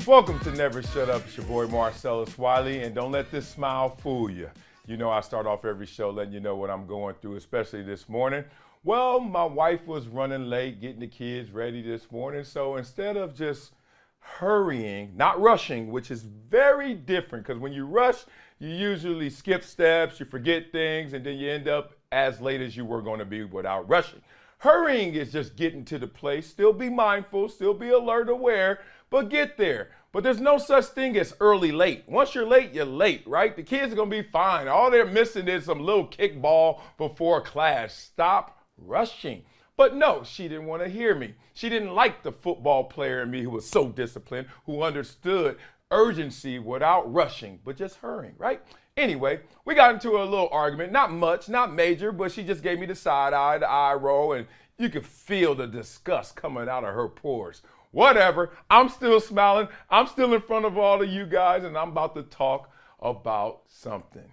Welcome to Never Shut Up. It's your boy Marcellus Wiley, and don't let this smile fool you. You know I start off every show letting you know what I'm going through, especially this morning. Well, my wife was running late, getting the kids ready this morning, so instead of just hurrying, not rushing, which is very different, because when you rush, you usually skip steps, you forget things, and then you end up as late as you were going to be without rushing. Hurrying is just getting to the place, still be mindful, still be alert, aware, but get there. But there's no such thing as early late. Once you're late, right? The kids are going to be fine. All they're missing is some little kickball before class. Stop rushing. But no, she didn't want to hear me. She didn't like the football player in me who was so disciplined, who understood urgency without rushing, but just hurrying, right? Anyway, we got into a little argument, not much, not major, but she just gave me the side eye, the eye roll, and you could feel the disgust coming out of her pores. Whatever, I'm still smiling, I'm still in front of all of you guys, and I'm about to talk about something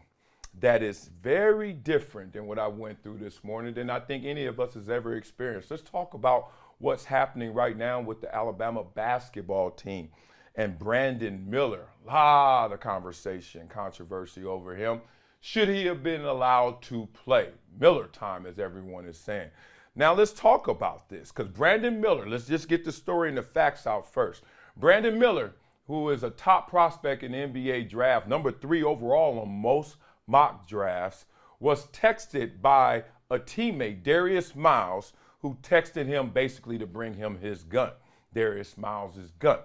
that is very different than what I went through this morning than I think any of us has ever experienced. Let's talk about what's happening right now with the Alabama basketball team and Brandon Miller. A lot of conversation, controversy over him. Should he have been allowed to play? Miller time, as everyone is saying. Now let's talk about this, because Brandon Miller, let's just get the story and the facts out first. Brandon Miller, who is a top prospect in the NBA draft, number 3 overall on most mock drafts, was texted by a teammate, Darius Miles, who texted him basically to bring him his gun, Darius Miles' gun.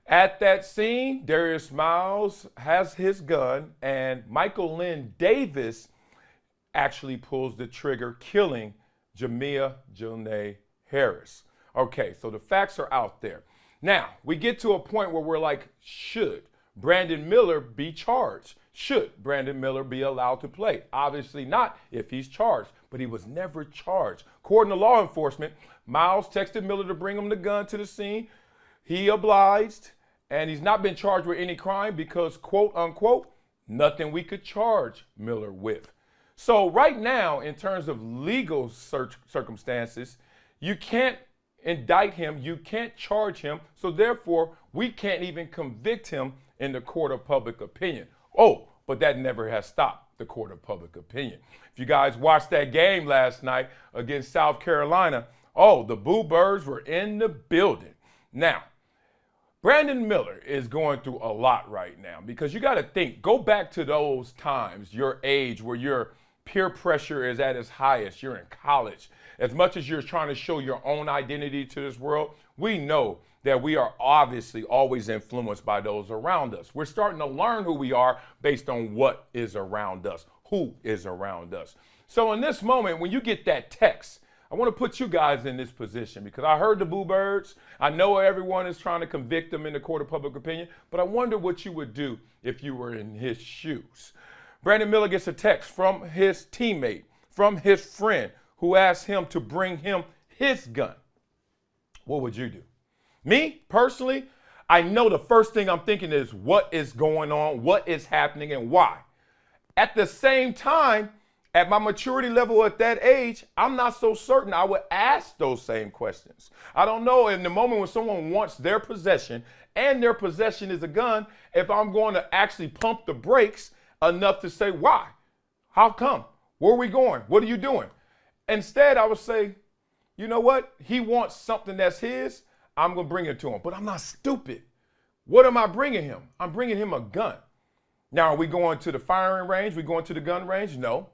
At that scene, Darius Miles has his gun, and Michael Lynn Davis actually pulls the trigger, killing Jamia Jonae Harris. Okay, so the facts are out there. Now, we get to a point where we're like, should Brandon Miller be charged? Should Brandon Miller be allowed to play? Obviously not if he's charged, but he was never charged. According to law enforcement, Miles texted Miller to bring him the gun to the scene. He obliged, and he's not been charged with any crime because, quote unquote, nothing we could charge Miller with. So right now, in terms of legal circumstances, you can't indict him, you can't charge him, so therefore we can't even convict him in the court of public opinion. Oh, but that never has stopped the court of public opinion. If you guys watched that game last night against South Carolina, oh, the Boo Birds were in the building. Now, Brandon Miller is going through a lot right now because you got to think, go back to those times, your age where your peer pressure is at its highest. You're in college. As much as you're trying to show your own identity to this world, we know that we are obviously always influenced by those around us. We're starting to learn who we are based on what is around us, who is around us. So in this moment, when you get that text, I want to put you guys in this position because I heard the Boo Birds. I know everyone is trying to convict them in the court of public opinion, but I wonder what you would do if you were in his shoes. Brandon Miller gets a text from his teammate, from his friend, who asked him to bring him his gun. What would you do? Me, personally, I know the first thing I'm thinking is what is going on, what is happening, and why. At the same time, at my maturity level at that age, I'm not so certain I would ask those same questions. I don't know in the moment when someone wants their possession and their possession is a gun, if I'm going to actually pump the brakes enough to say, why? How come? Where are we going? What are you doing? Instead, I would say, you know what? He wants something that's his. I'm going to bring it to him. But I'm not stupid. What am I bringing him? I'm bringing him a gun. Now, are we going to the firing range? We going to the gun range? No.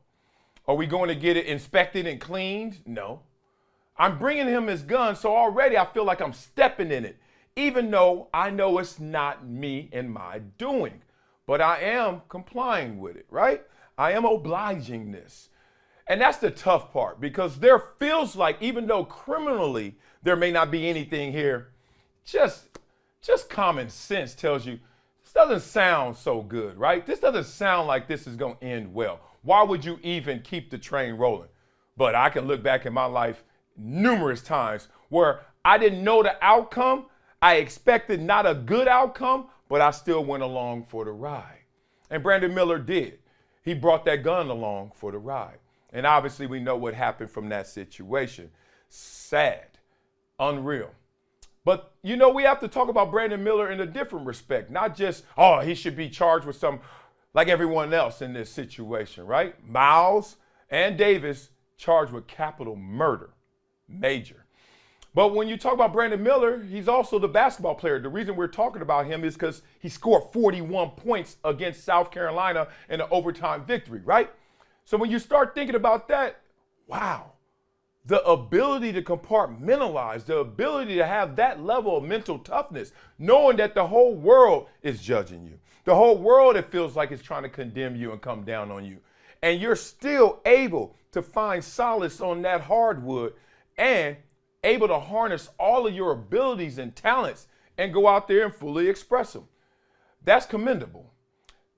Are we going to get it inspected and cleaned? No. I'm bringing him his gun, so already I feel like I'm stepping in it, even though I know it's not me and my doing. But I am complying with it, right? I am obliging this. And that's the tough part because there feels like, even though criminally there may not be anything here, just common sense tells you this doesn't sound so good, right? This doesn't sound like this is going to end well. Why would you even keep the train rolling? But I can look back in my life numerous times where I didn't know the outcome. I expected not a good outcome, but I still went along for the ride. And Brandon Miller did. He brought that gun along for the ride. And obviously we know what happened from that situation. Sad, unreal. But, you know, we have to talk about Brandon Miller in a different respect, not just, oh, he should be charged with some, like everyone else in this situation, right? Miles and Davis charged with capital murder, major. But when you talk about Brandon Miller, he's also the basketball player. The reason we're talking about him is because he scored 41 points against South Carolina in an overtime victory, right? So when you start thinking about that, wow, the ability to compartmentalize, the ability to have that level of mental toughness, knowing that the whole world is judging you. The whole world, it feels like, is trying to condemn you and come down on you. And you're still able to find solace on that hardwood and able to harness all of your abilities and talents and go out there and fully express them. That's commendable.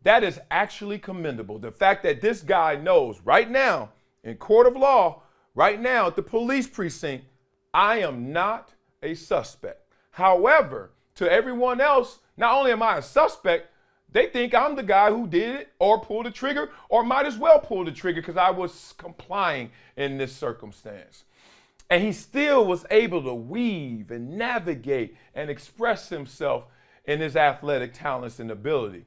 That is actually commendable. The fact that this guy knows right now in court of law, right now at the police precinct, I am not a suspect. However, to everyone else, not only am I a suspect, they think I'm the guy who did it or pulled the trigger or might as well pull the trigger because I was complying in this circumstance. And he still was able to weave and navigate and express himself in his athletic talents and ability.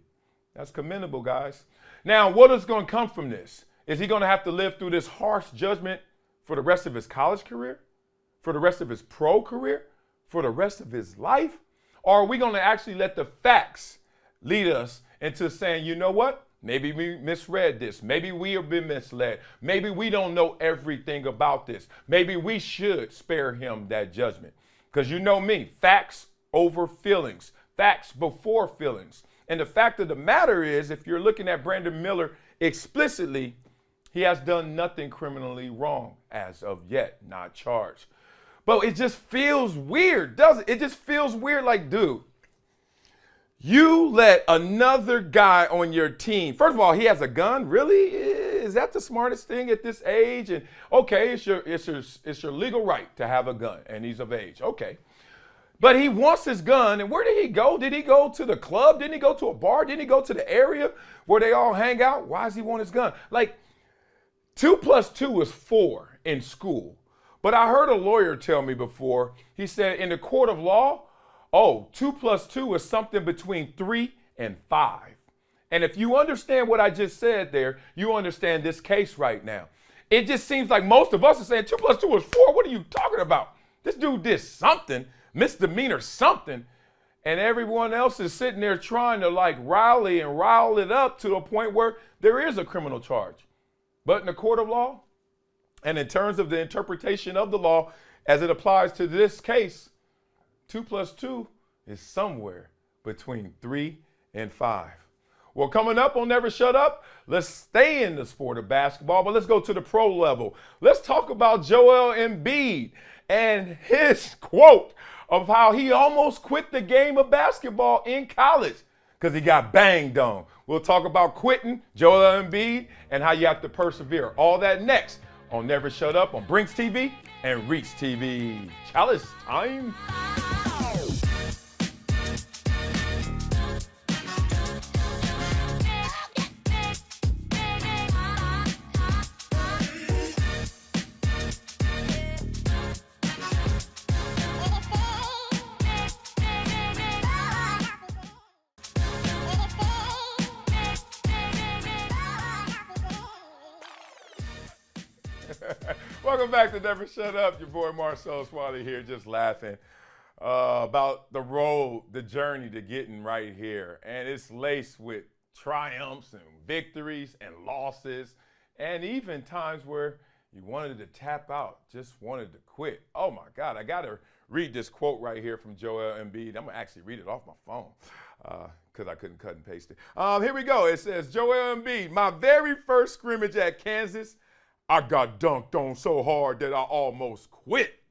That's commendable, guys. Now, what is going to come from this? Is he going to have to live through this harsh judgment for the rest of his college career? For the rest of his pro career? For the rest of his life? Or are we going to actually let the facts lead us into saying, you know what? Maybe we misread this. Maybe we have been misled. Maybe we don't know everything about this. Maybe we should spare him that judgment. Because you know me, facts over feelings. Facts before feelings. And the fact of the matter is, if you're looking at Brandon Miller explicitly, he has done nothing criminally wrong as of yet, not charged. But it just feels weird, doesn't it? It just feels weird like, dude, you let another guy on your team, first of all, he has a gun, really? Is that the smartest thing at this age? And okay, it's your legal right to have a gun, and he's of age, okay. But he wants his gun, and where did he go? Did he go to the club? Didn't he go to a bar? Didn't he go to the area where they all hang out? Why does he want his gun? Like, 2 + 2 is 4 in school. But I heard a lawyer tell me before, he said in the court of law, 2 + 2 is something between 3 and 5. And if you understand what I just said there, you understand this case right now. It just seems like most of us are saying 2 + 2 is 4. What are you talking about? This dude did something, misdemeanor something, and everyone else is sitting there trying to like rally and rile it up to a point where there is a criminal charge. But in the court of law, and in terms of the interpretation of the law as it applies to this case, 2 + 2 is somewhere between 3 and 5. Well, coming up on Never Shut Up, let's stay in the sport of basketball, but let's go to the pro level. Let's talk about Joel Embiid and his quote of how he almost quit the game of basketball in college because he got banged on. We'll talk about quitting, Joel Embiid, and how you have to persevere. All that next on Never Shut Up on Brinks TV and Reach TV. Chalice time. Welcome back to Never Shut Up. Your boy Marcellus, Wiley here, just laughing about the road, the journey to getting right here. And it's laced with triumphs and victories and losses, and even times where you wanted to tap out, just wanted to quit. Oh my God, I gotta read this quote right here from Joel Embiid. I'm gonna actually read it off my phone because I couldn't cut and paste it. Here we go. It says, Joel Embiid, my very first scrimmage at Kansas, I got dunked on so hard that I almost quit.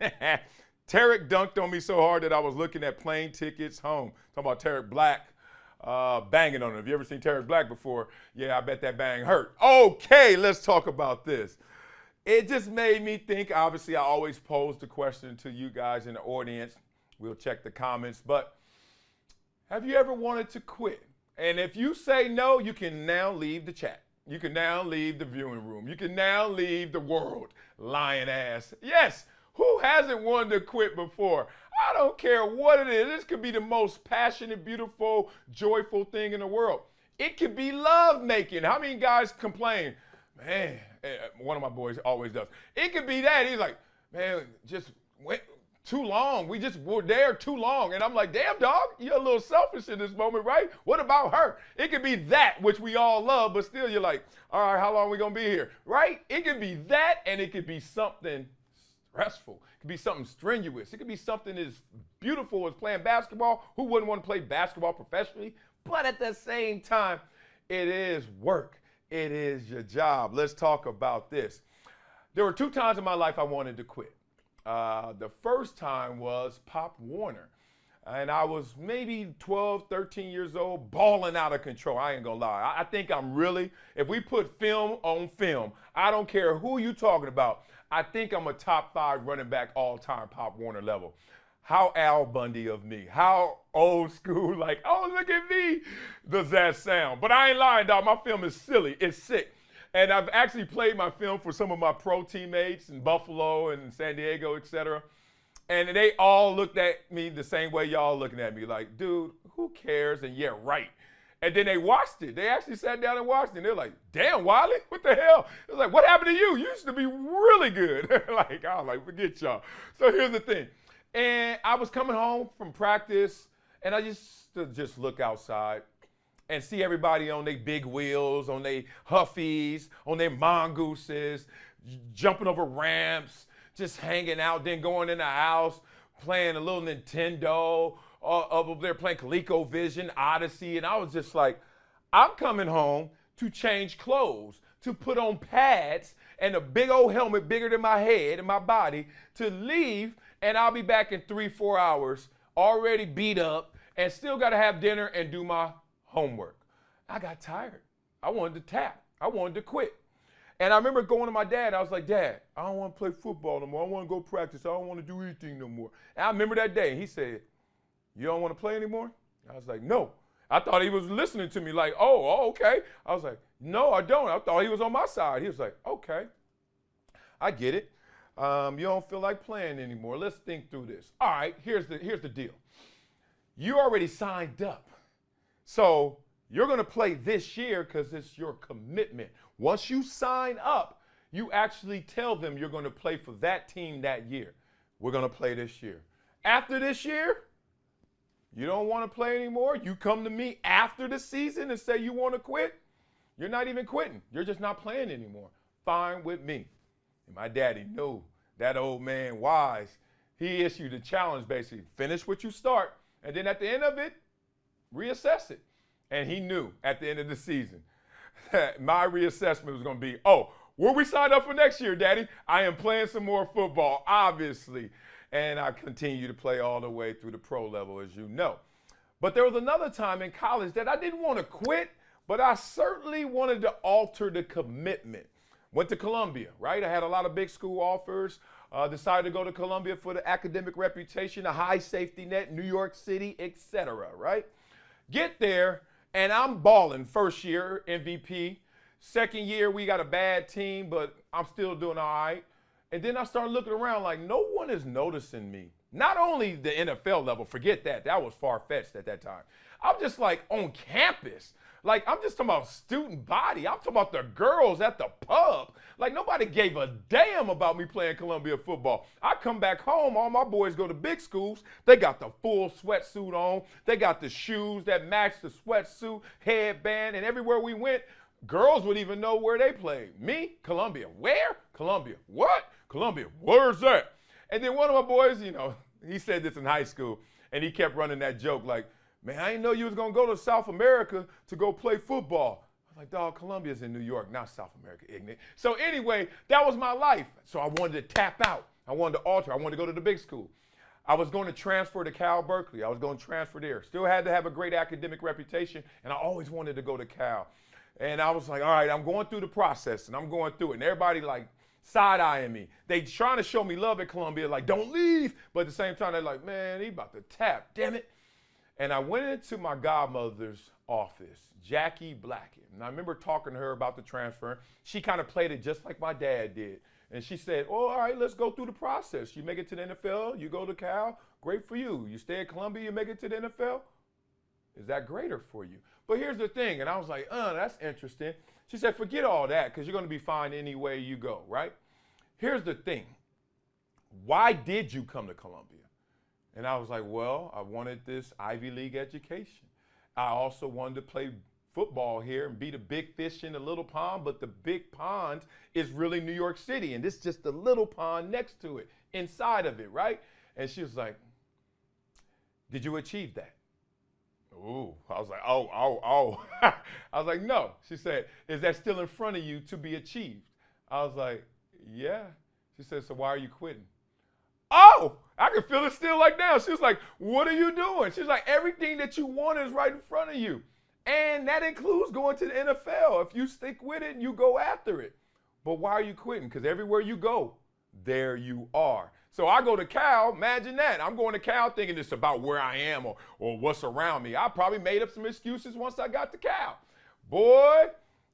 Tarek dunked on me so hard that I was looking at plane tickets home. Talking about Tarek Black banging on him. Have you ever seen Tarek Black before? Yeah, I bet that bang hurt. Okay, let's talk about this. It just made me think. Obviously, I always pose the question to you guys in the audience. We'll check the comments. But have you ever wanted to quit? And if you say no, you can now leave the chat. You can now leave the viewing room. You can now leave the world, lying ass. Yes, who hasn't wanted to quit before? I don't care what it is. This could be the most passionate, beautiful, joyful thing in the world. It could be love making. How many guys complain? Man, one of my boys always does. It could be that. He's like, man, just went too long. We just were there too long. And I'm like, damn, dog, you're a little selfish in this moment, right? What about her? It could be that, which we all love, but still you're like, all right, how long are we going to be here, right? It could be that, and it could be something stressful. It could be something strenuous. It could be something as beautiful as playing basketball. Who wouldn't want to play basketball professionally? But at the same time, it is work. It is your job. Let's talk about this. There were 2 times in my life I wanted to quit. The first time was Pop Warner. And I was maybe 12, 13 years old, balling out of control. I ain't gonna lie. I think I'm really, if we put film on film, I don't care who you talking about, I think I'm a top 5 running back all-time Pop Warner level. How Al Bundy of me. How old school, like, oh, look at me, does that sound? But I ain't lying, dog. My film is silly. It's sick. And I've actually played my film for some of my pro teammates in Buffalo and San Diego, et cetera. And they all looked at me the same way y'all looking at me, like, dude, who cares? And yeah, right. And then they watched it. They actually sat down and watched it. And they're like, damn, Wiley, what the hell? It was like, what happened to you? You used to be really good. Like, I was like, forget y'all. So here's the thing. And I was coming home from practice, and I just look outside and see everybody on their big wheels, on their Huffies, on their mongooses, jumping over ramps, just hanging out, then going in the house, playing a little Nintendo, over there playing ColecoVision, Odyssey, and I was just like, I'm coming home to change clothes, to put on pads and a big old helmet bigger than my head and my body, to leave, and I'll be back in 3-4 hours, already beat up, and still got to have dinner and do my homework. I got tired. I wanted to tap. I wanted to quit. And I remember going to my dad. I was like, Dad, I don't want to play football no more. I want to go practice. I don't want to do anything no more. And I remember that day. He said, you don't want to play anymore? I was like, no. I thought he was listening to me like, oh, okay. I was like, no, I don't. I thought he was on my side. He was like, okay, I get it. You don't feel like playing anymore. Let's think through this. All right, here's the deal. You already signed up. So you're going to play this year because it's your commitment. Once you sign up, you actually tell them you're going to play for that team that year. We're going to play this year. After this year, you don't want to play anymore. You come to me after the season and say you want to quit. You're not even quitting. You're just not playing anymore. Fine with me. And my daddy knew, that old man wise. He issued a challenge basically. Finish what you start, and then at the end of it, reassess it. And he knew at the end of the season that my reassessment was going to be, oh, where we signed up for next year, Daddy? I am playing some more football, obviously. And I continue to play all the way through the pro level, as you know. But there was another time in college that I didn't want to quit, but I certainly wanted to alter the commitment. Went to Columbia, right? I had a lot of big school offers. Decided to go to Columbia for the academic reputation, a high safety net, New York City, etc., right? Get there, and I'm balling. First year, MVP. Second year, we got a bad team, but I'm still doing all right. And then I started looking around like no one is noticing me. Not only the NFL level, forget that. That was far-fetched at that time. I'm just like on campus. Like, I'm just talking about student body. I'm talking about the girls at the pub. Like, nobody gave a damn about me playing Columbia football. I come back home, all my boys go to big schools. They got the full sweatsuit on. They got the shoes that match the sweatsuit, headband, and everywhere we went, girls would even know where they played. Me? Columbia. Where? Columbia. What? Columbia. Where's that? And then one of my boys, you know, he said this in high school, and he kept running that joke like, man, I didn't know you was going to go to South America to go play football. I was like, dog, Columbia's in New York, not South America, ignorant. So anyway, that was my life. So I wanted to tap out. I wanted to alter. I wanted to go to the big school. I was going to transfer to Cal Berkeley. I was going to transfer there. Still had to have a great academic reputation, and I always wanted to go to Cal. And I was like, all right, I'm going through the process, and I'm going through it. And everybody like side-eyeing me. They trying to show me love at Columbia, like, don't leave. But at the same time, they're like, man, he about to tap, damn it. And I went into my godmother's office, Jackie Blackett. And I remember talking to her about the transfer. She kind of played it just like my dad did. And she said, oh, all right, let's go through the process. You make it to the NFL, you go to Cal, Great for you. You stay at Columbia, you make it to the NFL? Is that greater for you? But here's the thing, and I was like, that's interesting. She said, forget all that because you're going to be fine any way you go, right? Here's the thing. Why did you come to Columbia? And I was like, well, I wanted this Ivy League education. I also wanted to play football here and be the big fish in the little pond, but the big pond is really New York City, and this is just the little pond next to it, inside of it, right? And she was like, did you achieve that? Ooh, I was like, oh. I was like, no. She said, is that still in front of you to be achieved? I was like, yeah. She said, so why are you quitting? Oh, I can feel it still like now. She was like, what are you doing? She's like, everything that you want is right in front of you. And that includes going to the NFL. If you stick with it and you go after it. But why are you quitting? Because everywhere you go, there you are. So I go to Cal, imagine that. I'm going to Cal thinking it's about where I am or what's around me. I probably made up some excuses once I got to Cal. Boy,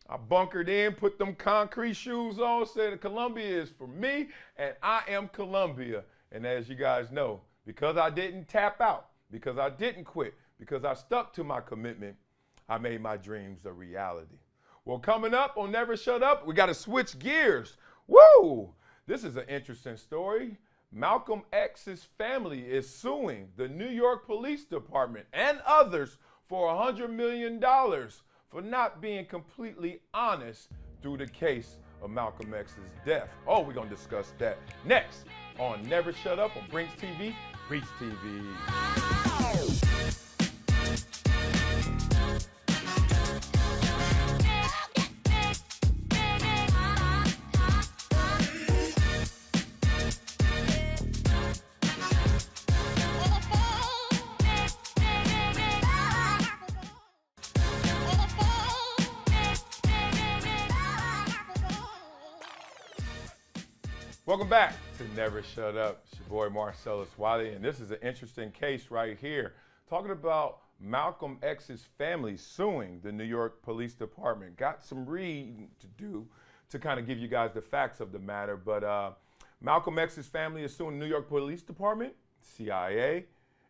I bunkered in, put them concrete shoes on, said Columbia is for me, and I am Columbia. And as you guys know, because I didn't tap out, because I didn't quit, because I stuck to my commitment, I made my dreams a reality. Well, coming up on Never Shut Up, we got to switch gears. Woo! This is an interesting story. Malcolm X's family is suing the New York Police Department and others for $100 million for not being completely honest through the case of Malcolm X's death. Oh, we're going to discuss that next on Never Shut Up on Brinks TV, Reach TV. Welcome back to Never Shut Up. It's your boy Marcellus Wiley, and this is an interesting case right here. Talking about Malcolm X's family suing the New York Police Department. Got some reading to do to kind of give you guys the facts of the matter, but Malcolm X's family is suing the New York Police Department, CIA,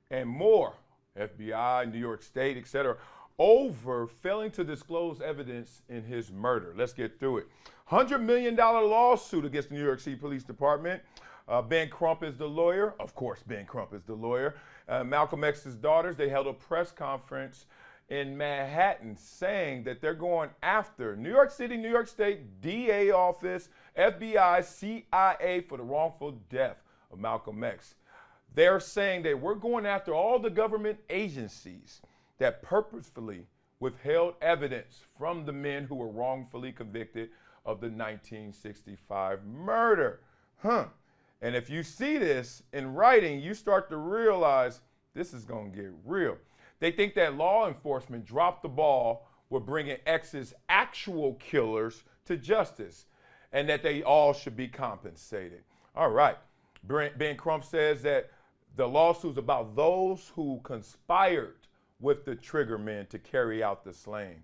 and more, FBI, New York State, etc., over failing to disclose evidence in his murder. Let's get through it. $100 million lawsuit against the New York City Police Department. Ben Crump is the lawyer. Of course, Ben Crump is the lawyer. Malcolm X's daughters, they held a press conference in Manhattan saying that they're going after New York City, New York State, DA office, FBI, CIA for the wrongful death of Malcolm X. They're saying that we're going after all the government agencies that purposefully withheld evidence from the men who were wrongfully convicted of the 1965 murder. And if you see this in writing, you start to realize this is going to get real. They think that law enforcement dropped the ball with bringing X's actual killers to justice and that they all should be compensated. All right. Ben Crump says that the lawsuit is about those who conspired with the trigger men to carry out the slaying.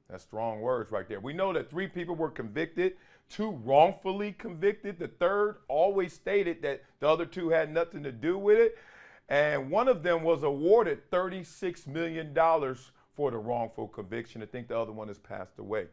That's strong words right there. We know that 3 people were convicted, 2 wrongfully convicted. The third always stated that the other 2 had nothing to do with it. And one of them was awarded $36 million for the wrongful conviction. I think the other one has passed away.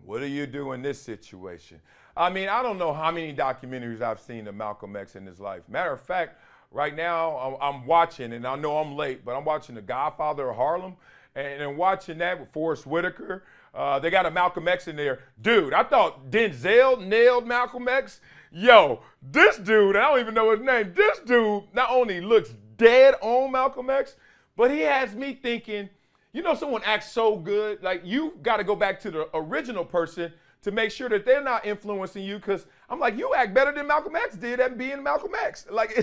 What do you do in this situation? I mean, I don't know how many documentaries I've seen of Malcolm X in his life. Matter of fact, right now, I'm watching, and I know I'm late, but I'm watching The Godfather of Harlem, and watching that with Forrest Whitaker. They got a Malcolm X in there. Dude, I thought Denzel nailed Malcolm X. Yo, this dude, I don't even know his name, this dude not only looks dead on Malcolm X, but he has me thinking, you know, someone acts so good, like you got to go back to the original person to make sure that they're not influencing you, because I'm like, you act better than Malcolm X did at being Malcolm X. Like,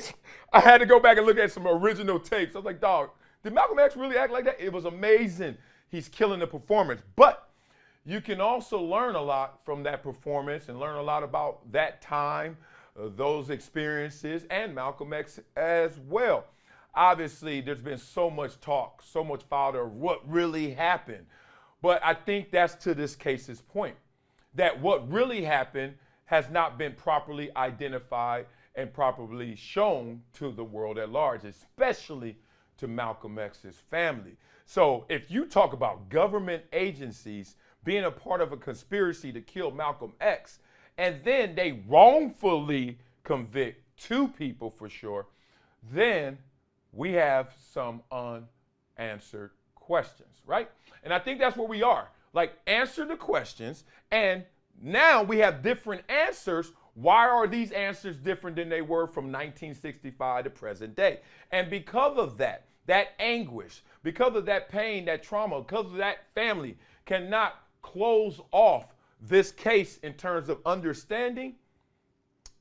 I had to go back and look at some original tapes. I was like, dog, did Malcolm X really act like that? It was amazing. He's killing the performance. But you can also learn a lot from that performance and learn a lot about that time, those experiences, and Malcolm X as well. Obviously, there's been so much talk, so much fodder of what really happened. But I think that's to this case's point, that what really happened has not been properly identified and properly shown to the world at large, especially to Malcolm X's family. So if you talk about government agencies being a part of a conspiracy to kill Malcolm X, and then they wrongfully convict 2 people for sure, then we have some unanswered questions, right? And I think that's where we are. Like, answer the questions, and now we have different answers. Why are these answers different than they were from 1965 to present day? And because of that anguish, because of that pain, that trauma, because of that family cannot close off this case in terms of understanding,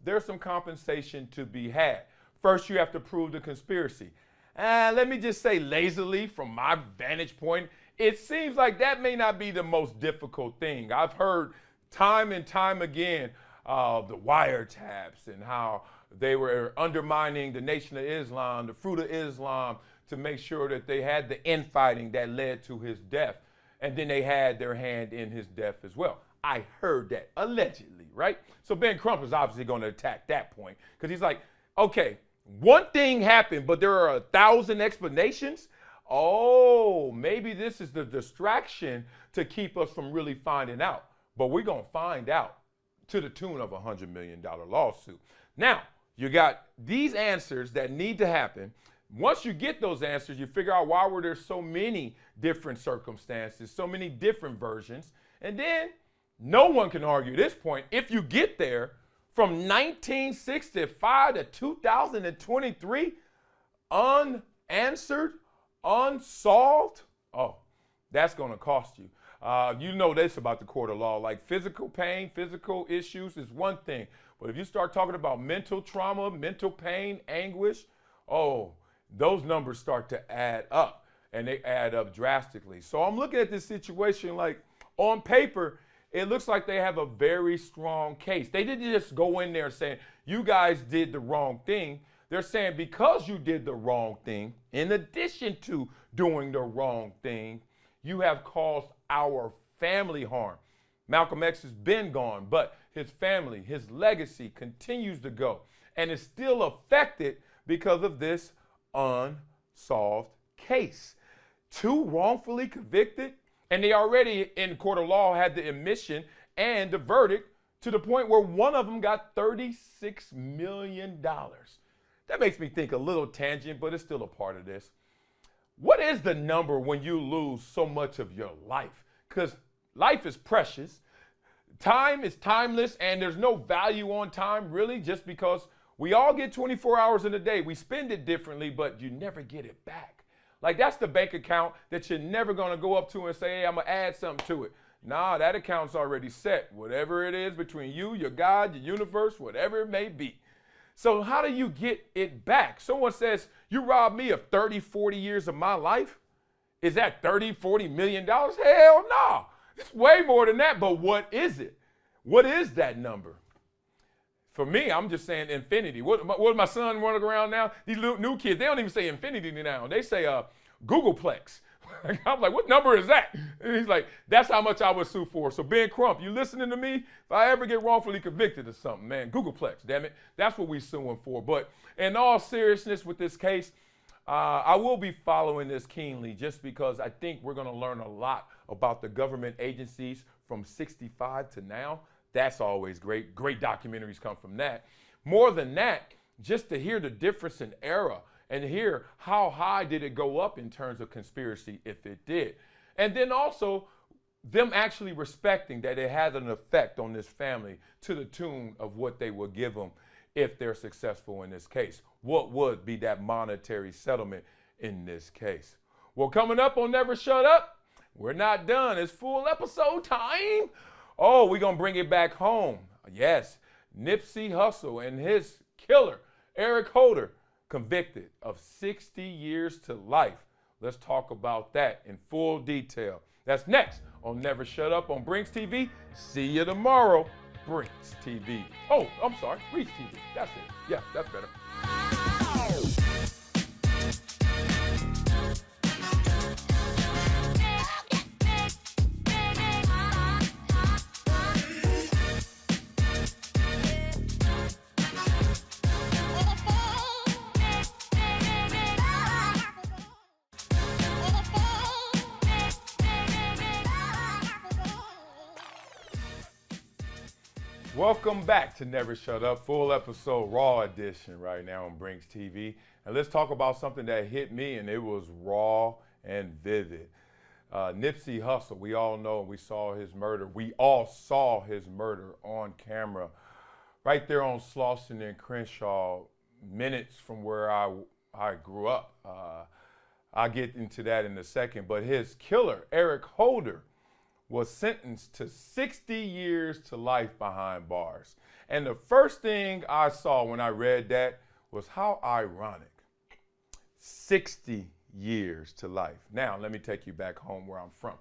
there's some compensation to be had. First, you have to prove the conspiracy. Let me just say lazily, from my vantage point, it seems like that may not be the most difficult thing. I've heard time and time again the wiretaps and how they were undermining the Nation of Islam, the Fruit of Islam, to make sure that they had the infighting that led to his death. And then they had their hand in his death as well. I heard that, allegedly, right? So Ben Crump is obviously going to attack that point because he's like, okay, one thing happened, but there are 1,000 explanations. Oh, maybe this is the distraction to keep us from really finding out. But we're going to find out to the tune of a $100 million lawsuit. Now, you got these answers that need to happen. Once you get those answers, you figure out why were there so many different circumstances, so many different versions. And then no one can argue this point. If you get there from 1965 to 2023, unanswered, unsolved, oh, that's going to cost you. You know this about the court of law. Like, physical pain, physical issues is one thing. But if you start talking about mental trauma, mental pain, anguish, oh, those numbers start to add up, and they add up drastically. So I'm looking at this situation like, on paper, it looks like they have a very strong case. They didn't just go in there saying, you guys did the wrong thing. They're saying because you did the wrong thing, in addition to doing the wrong thing, you have caused our family harm. Malcolm X has been gone, but his family, his legacy continues to go and is still affected because of this unsolved case. 2 wrongfully convicted, and they already in court of law had the admission and the verdict to the point where one of them got $36 million. That makes me think a little tangent, but it's still a part of this. What is the number when you lose so much of your life? Because life is precious. Time is timeless, and there's no value on time, really, just because we all get 24 hours in a day. We spend it differently, but you never get it back. Like, that's the bank account that you're never going to go up to and say, hey, I'm going to add something to it. Nah, that account's already set. Whatever it is between you, your God, your universe, whatever it may be. So how do you get it back? Someone says, you robbed me of 30, 40 years of my life. Is that 30, 40 million dollars? Hell no. It's way more than that, but what is it? What is that number? For me, I'm just saying infinity. What my son running around now? These new kids, they don't even say infinity now. They say Googleplex. I'm like, what number is that? And he's like, that's how much I would sue for. So Ben Crump, you listening to me? If I ever get wrongfully convicted of something, man, Googleplex, damn it. That's what we suing for. But in all seriousness with this case, I will be following this keenly just because I think we're going to learn a lot about the government agencies from 65 to now. That's always great. Great documentaries come from that. More than that, just to hear the difference in era and hear how high did it go up in terms of conspiracy, if it did. And then also them actually respecting that it has an effect on this family to the tune of what they will give them if they're successful in this case. What would be that monetary settlement in this case? Well, coming up on Never Shut Up, we're not done. It's full episode time. Oh, we're going to bring it back home. Yes, Nipsey Hussle and his killer, Eric Holder, convicted of 60 years to life. Let's talk about that in full detail. That's next on Never Shut Up on Brinks TV. See you tomorrow, Brinks TV. Oh, I'm sorry, Reach TV. That's it. Yeah, that's better. Welcome back to Never Shut Up, full episode, raw edition right now on Brinks TV. And let's talk about something that hit me, and it was raw and vivid. Nipsey Hussle, we all know, we saw his murder. We all saw his murder on camera right there on Slauson and Crenshaw, minutes from where I grew up. I'll get into that in a second. But his killer, Eric Holder, was sentenced to 60 years to life behind bars. And the first thing I saw when I read that was how ironic. 60 years to life. Now, let me take you back home where I'm from.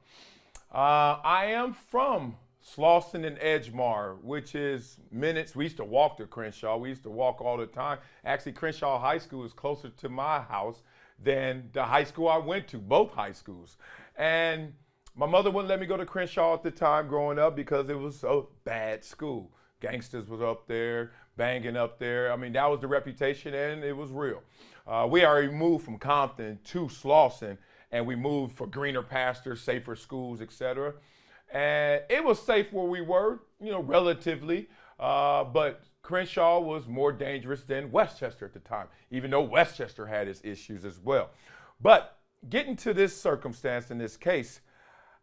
I am from Slauson and Edgemar, which is minutes. We used to walk to Crenshaw. We used to walk all the time. Actually, Crenshaw High School is closer to my house than the high school I went to, both high schools. And my mother wouldn't let me go to Crenshaw at the time growing up because it was a bad school. Gangsters was up there, banging up there. I mean, that was the reputation, and it was real. We already moved from Compton to Slauson, and we moved for greener pastures, safer schools, etc. And it was safe where we were, relatively. But Crenshaw was more dangerous than Westchester at the time, even though Westchester had its issues as well. But getting to this circumstance in this case,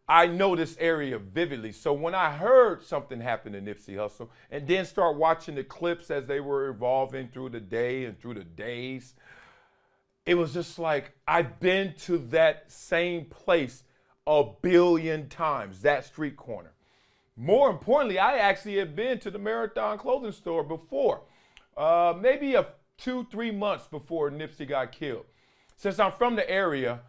I know this area vividly. So when I heard something happen to Nipsey Hussle and then start watching the clips as they were evolving through the day and through the days, it was just like, I've been to that same place a billion times, that street corner. More importantly, I actually had been to the Marathon clothing store before, maybe 2-3 months before Nipsey got killed. Since I'm from the area,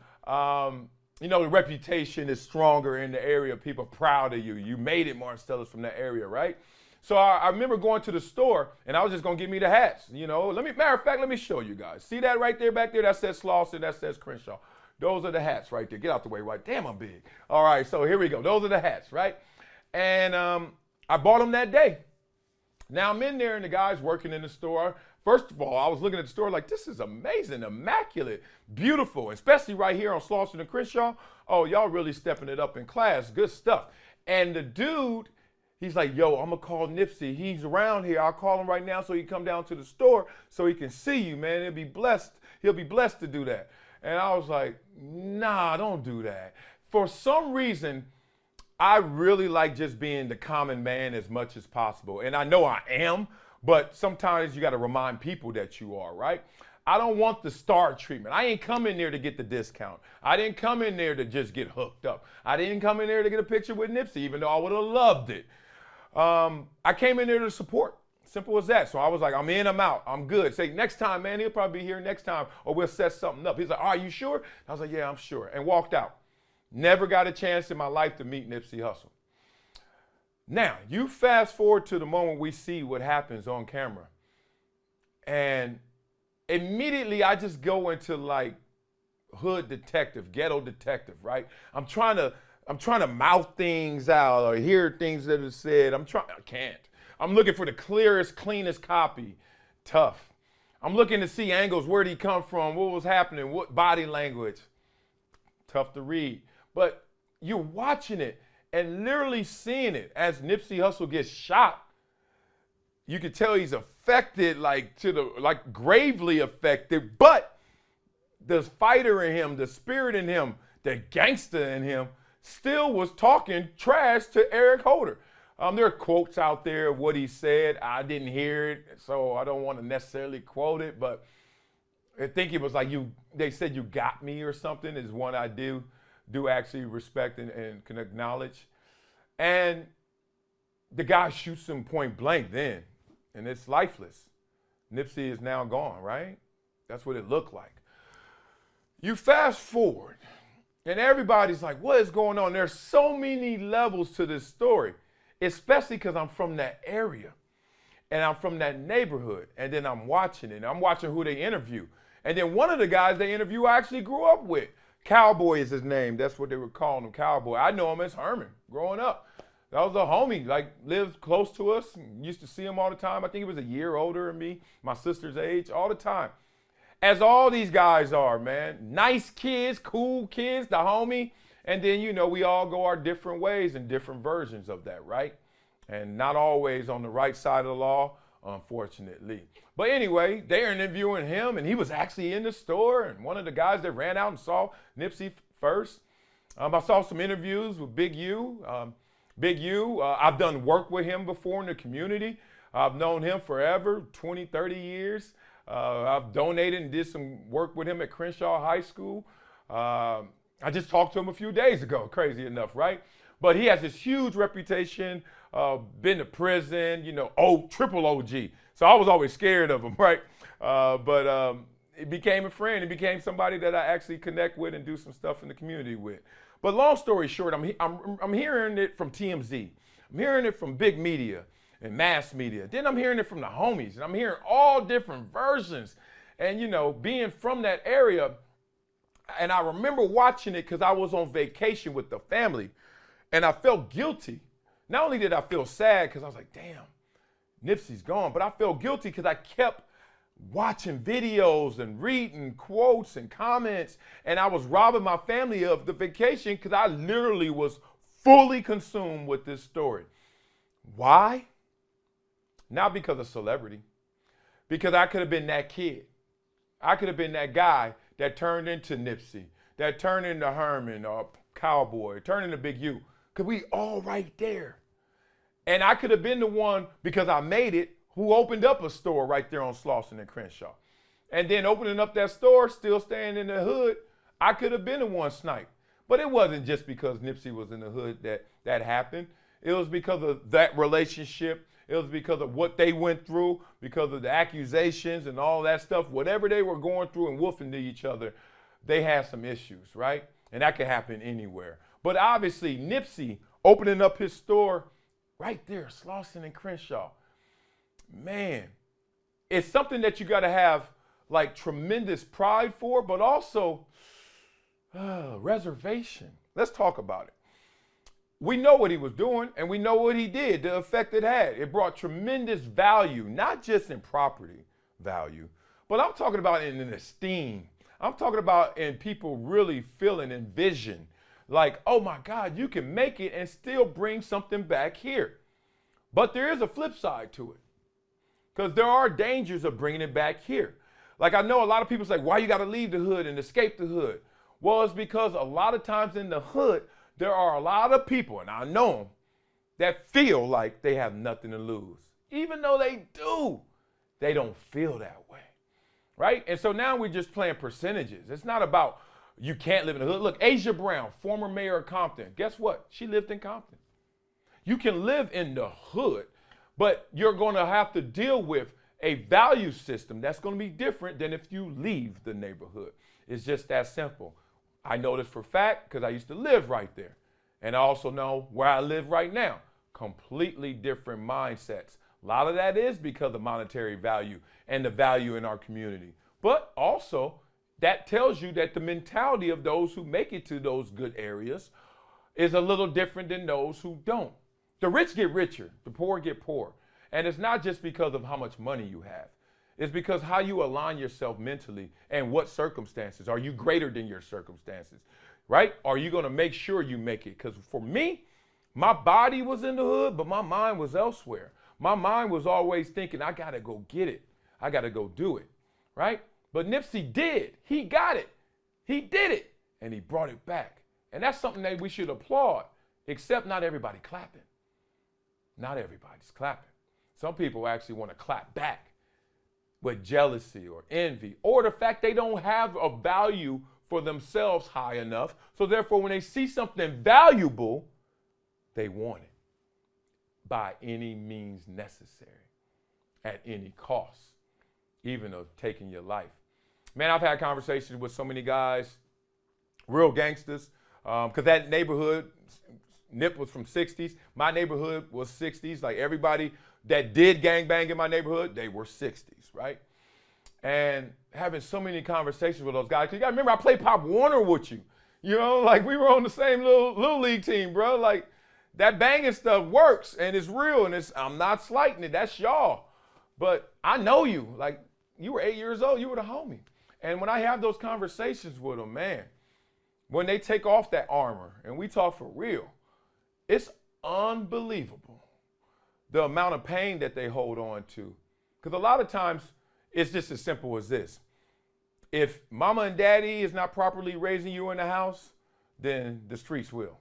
the reputation is stronger in the area. People are proud of you. You made it, Marcellus, from that area, right? So I remember going to the store, and I was just going to get me the hats. Matter of fact, let me show you guys. See that right there back there? That says Slauson, that says Crenshaw. Those are the hats right there. Get out the way, right? Damn, I'm big. All right, so here we go. Those are the hats, right? And I bought them that day. Now I'm in there, and the guy's working in the store. First of all, I was looking at the store like, this is amazing, immaculate, beautiful, especially right here on Slauson and Crenshaw. Oh, y'all really stepping it up in class. Good stuff. And the dude, he's like, yo, I'm going to call Nipsey. He's around here. I'll call him right now so he can come down to the store so he can see you, man. He'll be blessed to do that. And I was like, nah, don't do that. For some reason, I really like just being the common man as much as possible. And I know I am. But sometimes you got to remind people that you are, right? I don't want the star treatment. I ain't come in there to get the discount. I didn't come in there to just get hooked up. I didn't come in there to get a picture with Nipsey, even though I would have loved it. I came in there to support. Simple as that. So I was like, I'm in, I'm out. I'm good. Say, next time, man, he'll probably be here next time, or we'll set something up. He's like, are you sure? I was like, yeah, I'm sure. And walked out. Never got a chance in my life to meet Nipsey Hussle. Now, you fast forward to the moment we see what happens on camera. And immediately I just go into like hood detective, ghetto detective, right? I'm trying to mouth things out or hear things that are said. I can't. I'm looking for the clearest, cleanest copy. Tough. I'm looking to see angles. Where'd he come from? What was happening? What body language? Tough to read. But you're watching it and literally seeing it as Nipsey Hussle gets shot. You can tell he's affected, gravely affected, but the fighter in him, the spirit in him, the gangster in him still was talking trash to Eric Holder. There are quotes out there of what he said. I didn't hear it, so I don't want to necessarily quote it, but I think it was like they said you got me or something is one I do actually respect and can acknowledge. And the guy shoots him point blank then, and it's lifeless. Nipsey is now gone, right? That's what it looked like. You fast forward, and everybody's like, what is going on? There's so many levels to this story, especially because I'm from that area, and I'm from that neighborhood, and then I'm watching it. I'm watching who they interview. And then one of the guys they interview I actually grew up with. Cowboy is his name. That's what they were calling him, Cowboy. I know him as Herman growing up. That was a homie, lived close to us. Used to see him all the time. I think he was a year older than me, my sister's age, all the time. As all these guys are, man. Nice kids, cool kids, the homie. And then, we all go our different ways and different versions of that, right? and not always on the right side of the law, unfortunately. But anyway, they're interviewing him, and he was actually in the store, and one of the guys that ran out and saw Nipsey first. I saw some interviews with Big U. I've done work with him before in the community. I've known him forever, 20, 30 years. I've donated and did some work with him at Crenshaw High School. I just talked to him a few days ago, crazy enough, right? But he has this huge reputation, been to prison, triple OG. So I was always scared of him, right? But he became a friend. He became somebody that I actually connect with and do some stuff in the community with. But long story short, I'm hearing it from TMZ. I'm hearing it from big media and mass media. Then I'm hearing it from the homies, and I'm hearing all different versions. And, being from that area, and I remember watching it because I was on vacation with the family, and I felt guilty. Not only did I feel sad because I was like, damn, Nipsey's gone, but I felt guilty because I kept watching videos and reading quotes and comments, and I was robbing my family of the vacation because I literally was fully consumed with this story. Why? Not because of celebrity, because I could have been that kid. I could have been that guy that turned into Nipsey, that turned into Herman or Cowboy, turned into Big U, because we all right there. And I could have been the one, because I made it, who opened up a store right there on Slauson and Crenshaw. And then opening up that store, still staying in the hood, I could have been the one sniped. But it wasn't just because Nipsey was in the hood that happened. It was because of that relationship. It was because of what they went through, because of the accusations and all that stuff. Whatever they were going through and wolfing to each other, they had some issues, right? And that could happen anywhere. But obviously, Nipsey opening up his store right there, Slauson and Crenshaw. Man, it's something that you got to have like tremendous pride for, but also reservation. Let's talk about it. We know what he was doing, and we know what he did, the effect it had. It brought tremendous value, not just in property value, but I'm talking about in esteem. I'm talking about in people really feeling and vision, like, oh my God, you can make it and still bring something back here. But there is a flip side to it, because there are dangers of bringing it back here. Like, I know a lot of people say, why you got to leave the hood and escape the hood? Well, it's because a lot of times in the hood, there are a lot of people, and I know them, that feel like they have nothing to lose. Even though they do, they don't feel that way, right? And so now we're just playing percentages. It's not about you can't live in the hood. Look, Asia Brown, former mayor of Compton, guess what? She lived in Compton. You can live in the hood, but you're going to have to deal with a value system that's going to be different than if you leave the neighborhood. It's just that simple. I know this for a fact because I used to live right there. And I also know where I live right now. Completely different mindsets. A lot of that is because of monetary value and the value in our community. But also, that tells you that the mentality of those who make it to those good areas is a little different than those who don't. The rich get richer, the poor get poor. And it's not just because of how much money you have. It's because how you align yourself mentally and what circumstances. Are you greater than your circumstances, right? Are you going to make sure you make it? Because for me, my body was in the hood, but my mind was elsewhere. My mind was always thinking, I got to go get it. I got to go do it, right? But Nipsey did. He got it. He did it. And he brought it back. And that's something that we should applaud, except not everybody clapping. Not everybody's clapping. Some people actually want to clap back with jealousy or envy, or the fact they don't have a value for themselves high enough. So therefore, when they see something valuable, they want it by any means necessary, at any cost, even of taking your life. Man, I've had conversations with so many guys, real gangsters, because that neighborhood, Nip was from 60s. My neighborhood was 60s. Like everybody that did gangbang in my neighborhood, they were 60s, right? And having so many conversations with those guys. Because you got to remember, I played Pop Warner with you. You know, like we were on the same little league team, bro. Like that banging stuff works and it's real and I'm not slighting it. That's y'all. But I know you. Like you were 8 years old. You were the homie. And when I have those conversations with them, man, when they take off that armor and we talk for real, it's unbelievable the amount of pain that they hold on to. Because a lot of times it's just as simple as this. If mama and daddy is not properly raising you in the house, then the streets will.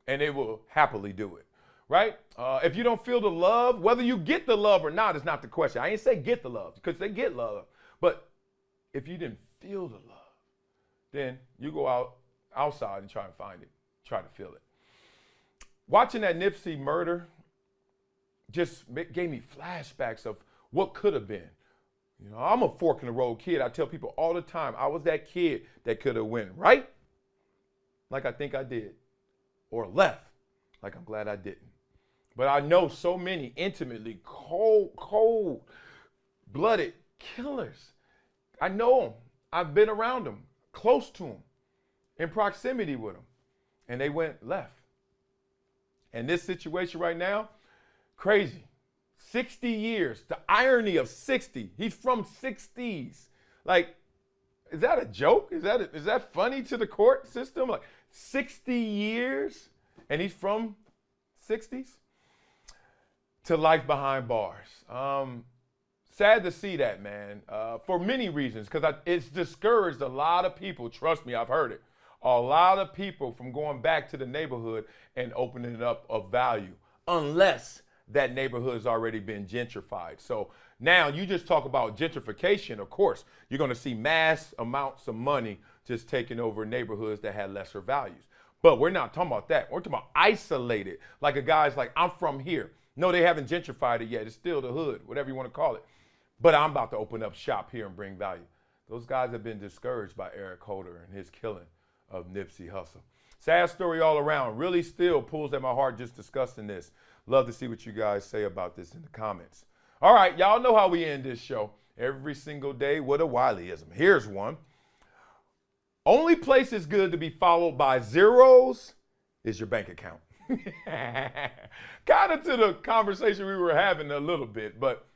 And they will happily do it, right? If you don't feel the love, whether you get the love or not is not the question. I ain't say get the love, because they get love. But if you didn't feel the love, then you go outside and try and find it, try to feel it. Watching that Nipsey murder just gave me flashbacks of what could have been. You know, I'm a fork in the road kid. I tell people all the time, I was that kid that could have went right, like I think I did, or left, like I'm glad I didn't. But I know so many intimately cold-blooded killers. I know them. I've been around them, close to them, in proximity with them, and they went left. And this situation right now, crazy. 60 years, the irony of 60. He's from 60s. Like, is that a joke? Is that funny to the court system? Like 60 years and he's from 60s to life behind bars. Sad to see that, man, for many reasons, because it's discouraged a lot of people. Trust me, I've heard it. A lot of people from going back to the neighborhood and opening it up of value, unless that neighborhood has already been gentrified. So now you just talk about gentrification, of course, you're going to see mass amounts of money just taking over neighborhoods that had lesser values. But we're not talking about that. We're talking about isolated, like a guy's like, I'm from here. No, they haven't gentrified it yet. It's still the hood, whatever you want to call it. But I'm about to open up shop here and bring value. Those guys have been discouraged by Eric Holder and his killing of Nipsey Hussle. Sad story all around. Really still pulls at my heart just discussing this. Love to see what you guys say about this in the comments. All right, y'all know how we end this show. Every single day with a Wileyism. Here's one. Only place is good to be followed by zeros is your bank account. Kind of to the conversation we were having a little bit, but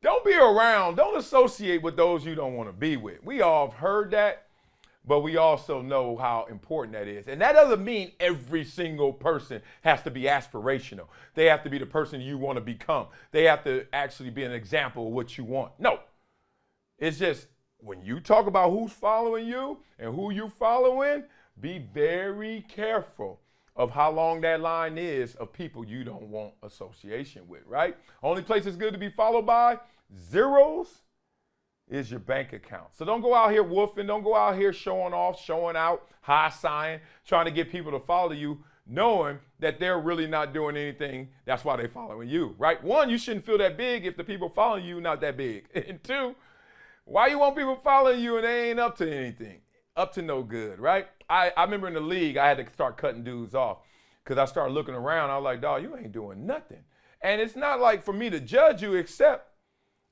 don't be around, don't associate with those you don't want to be with. We all have heard that. But we also know how important that is. And that doesn't mean every single person has to be aspirational. They have to be the person you want to become. They have to actually be an example of what you want. No. It's just when you talk about who's following you and who you're following, be very careful of how long that line is of people you don't want association with, right? Only place it's good to be followed by zeros is your bank account. So don't go out here woofing. Don't go out here showing off, showing out, high sign, trying to get people to follow you, knowing that they're really not doing anything. That's why they're following you, right? One, you shouldn't feel that big if the people following you not that big. And two, why you want people following you and they ain't up to anything, up to no good, right? I remember in the league, I had to start cutting dudes off because I started looking around. I was like, dog, you ain't doing nothing. And it's not like for me to judge you, except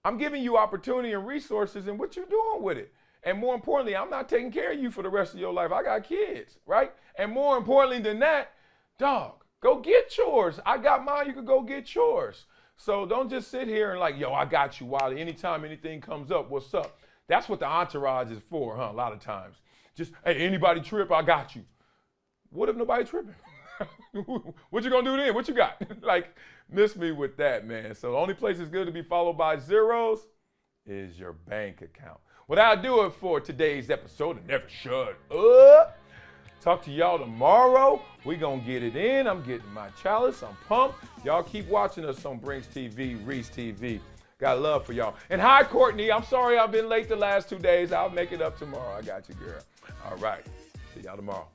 I'm giving you opportunity and resources and what you're doing with it. And more importantly, I'm not taking care of you for the rest of your life. I got kids, right? And more importantly than that, dog, go get yours. I got mine, you can go get yours. So don't just sit here and like, yo, I got you, Wiley. Anytime anything comes up, what's up? That's what the entourage is for, huh? A lot of times. Just, hey, anybody trip, I got you. What if nobody tripping? What you gonna do then? What you got? Like, miss me with that, man. So the only place it's good to be followed by zeros is your bank account. Well, that'll do it for today's episode of Never Shut Up. Talk to y'all tomorrow. We gonna get it in. I'm getting my chalice. I'm pumped. Y'all keep watching us on Brinks TV, Reese TV. Got love for y'all. And hi, Courtney. I'm sorry I've been late the last 2 days. I'll make it up tomorrow. I got you, girl. All right. See y'all tomorrow.